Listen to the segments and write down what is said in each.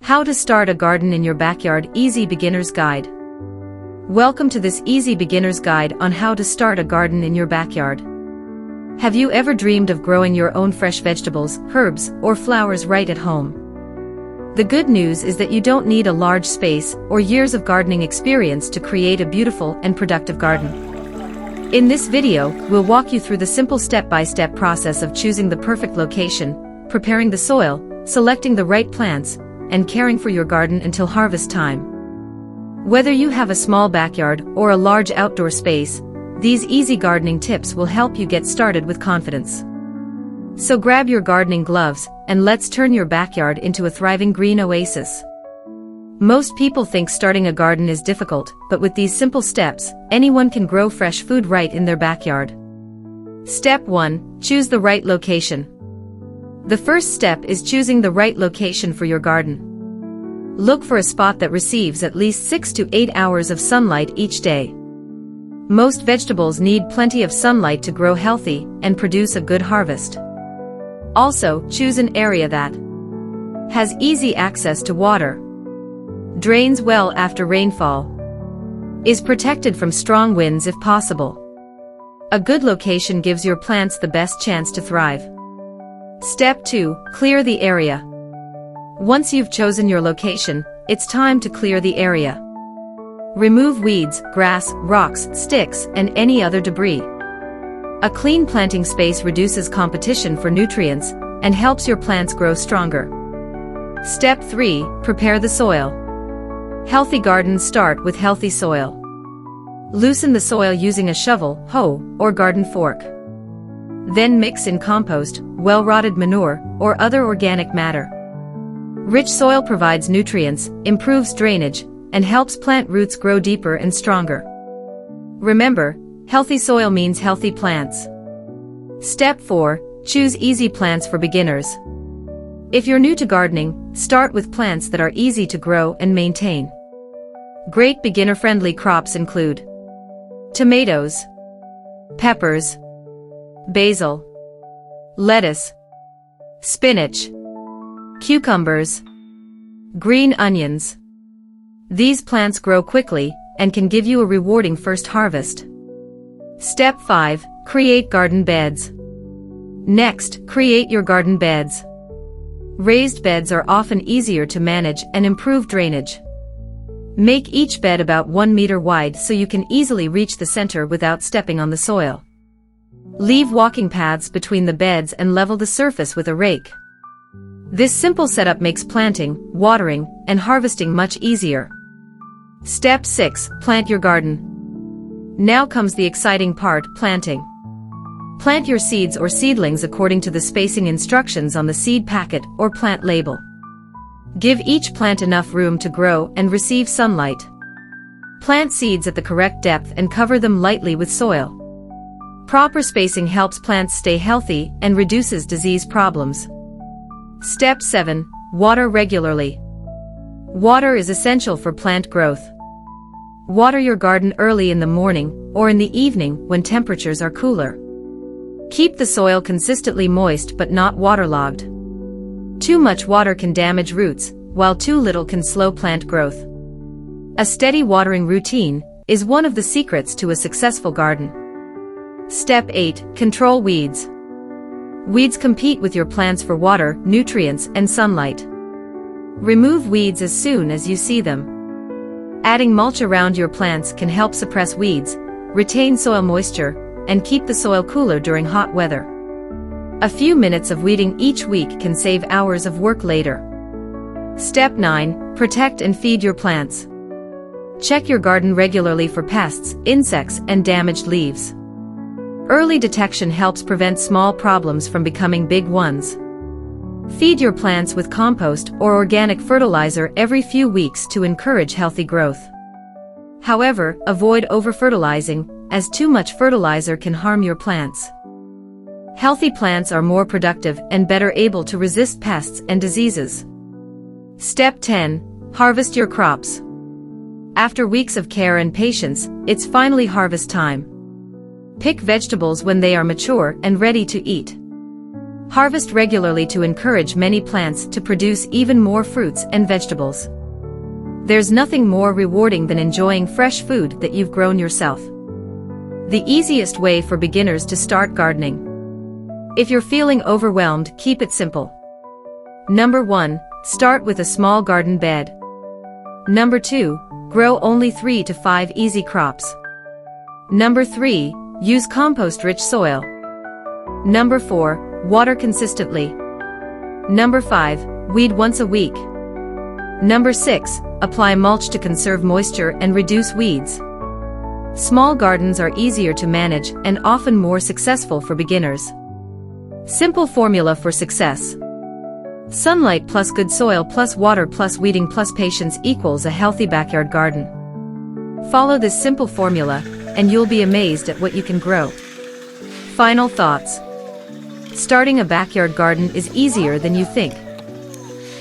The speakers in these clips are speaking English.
How to start a garden in your backyard. Easy Beginner's Guide. Welcome to this easy beginner's guide on how to start a garden in your backyard. Have you ever dreamed of growing your own fresh vegetables, herbs, or flowers right at home? The good news is that you don't need a large space or years of gardening experience to create a beautiful and productive garden. In this video, we'll walk you through the simple step-by-step process of choosing the perfect location, preparing the soil, selecting the right plants, and caring for your garden until harvest time. Whether you have a small backyard or a large outdoor space, these easy gardening tips will help you get started with confidence. So grab your gardening gloves, and let's turn your backyard into a thriving green oasis. Most people think starting a garden is difficult, but with these simple steps, anyone can grow fresh food right in their backyard. Step 1. Choose the right location. The first step is choosing the right location for your garden. Look for a spot that receives at least 6 to 8 hours of sunlight each day. Most vegetables need plenty of sunlight to grow healthy and produce a good harvest. Also, choose an area that has easy access to water, drains well after rainfall, is protected from strong winds if possible. A good location gives your plants the best chance to thrive. Step 2. Clear the area. Once you've chosen your location, it's time to clear the area. Remove weeds, grass, rocks, sticks, and any other debris. A clean planting space reduces competition for nutrients and helps your plants grow stronger. Step 3. Prepare the soil. Healthy gardens start with healthy soil. Loosen the soil using a shovel, hoe, or garden fork. Then mix in compost, well-rotted manure, or other organic matter. Rich soil provides nutrients, improves drainage, and helps plant roots grow deeper and stronger. Remember, healthy soil means healthy plants. Step 4. Choose easy plants for beginners. If you're new to gardening, start with plants that are easy to grow and maintain. Great beginner-friendly crops include tomatoes, peppers, basil, lettuce, spinach, cucumbers, green onions. These plants grow quickly and can give you a rewarding first harvest. Step 5. Create garden beds. Next, create your garden beds. Raised beds are often easier to manage and improve drainage. Make each bed about 1 meter wide so you can easily reach the center without stepping on the soil. Leave walking paths between the beds and level the surface with a rake. This simple setup makes planting, watering, and harvesting much easier. Step 6. Plant your garden. Now comes the exciting part, planting. Plant your seeds or seedlings according to the spacing instructions on the seed packet or plant label. Give each plant enough room to grow and receive sunlight. Plant seeds at the correct depth and cover them lightly with soil. Proper spacing helps plants stay healthy and reduces disease problems. Step 7. Water regularly. Water is essential for plant growth. Water your garden early in the morning or in the evening when temperatures are cooler. Keep the soil consistently moist but not waterlogged. Too much water can damage roots, while too little can slow plant growth. A steady watering routine is one of the secrets to a successful garden. Step 8. Control weeds. Weeds compete with your plants for water, nutrients, and sunlight. Remove weeds as soon as you see them. Adding mulch around your plants can help suppress weeds, retain soil moisture, and keep the soil cooler during hot weather. A few minutes of weeding each week can save hours of work later. Step 9. Protect and feed your plants. Check your garden regularly for pests, insects, and damaged leaves. Early detection helps prevent small problems from becoming big ones. Feed your plants with compost or organic fertilizer every few weeks to encourage healthy growth. However, avoid over-fertilizing, as too much fertilizer can harm your plants. Healthy plants are more productive and better able to resist pests and diseases. Step 10. Harvest your crops. After weeks of care and patience, it's finally harvest time. Pick vegetables when they are mature and ready to eat. Harvest regularly to encourage many plants to produce even more fruits and vegetables. There's nothing more rewarding than enjoying fresh food that you've grown yourself. The easiest way for beginners to start gardening. If you're feeling overwhelmed, keep it simple. Number 1. Start with a small garden bed. Number 2. Grow only 3 to 5 easy crops. Number 3. Use compost-rich soil. Number 4. Water consistently. Number 5. Weed once a week. Number 6. Apply mulch to conserve moisture and reduce weeds. Small gardens are easier to manage and often more successful for beginners. Simple formula for success. Sunlight plus good soil plus water plus weeding plus patience equals a healthy backyard garden. Follow this simple formula, and you'll be amazed at what you can grow. Final thoughts. Starting a backyard garden is easier than you think.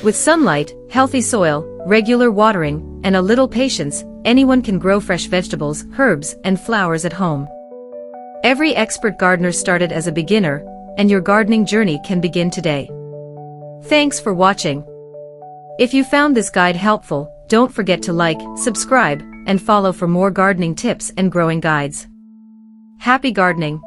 With sunlight, healthy soil, regular watering, and a little patience, anyone can grow fresh vegetables, herbs, and flowers at home. Every expert gardener started as a beginner, and your gardening journey can begin today. Thanks for watching. If you found this guide helpful, don't forget to like, subscribe, and follow for more gardening tips and growing guides. Happy gardening!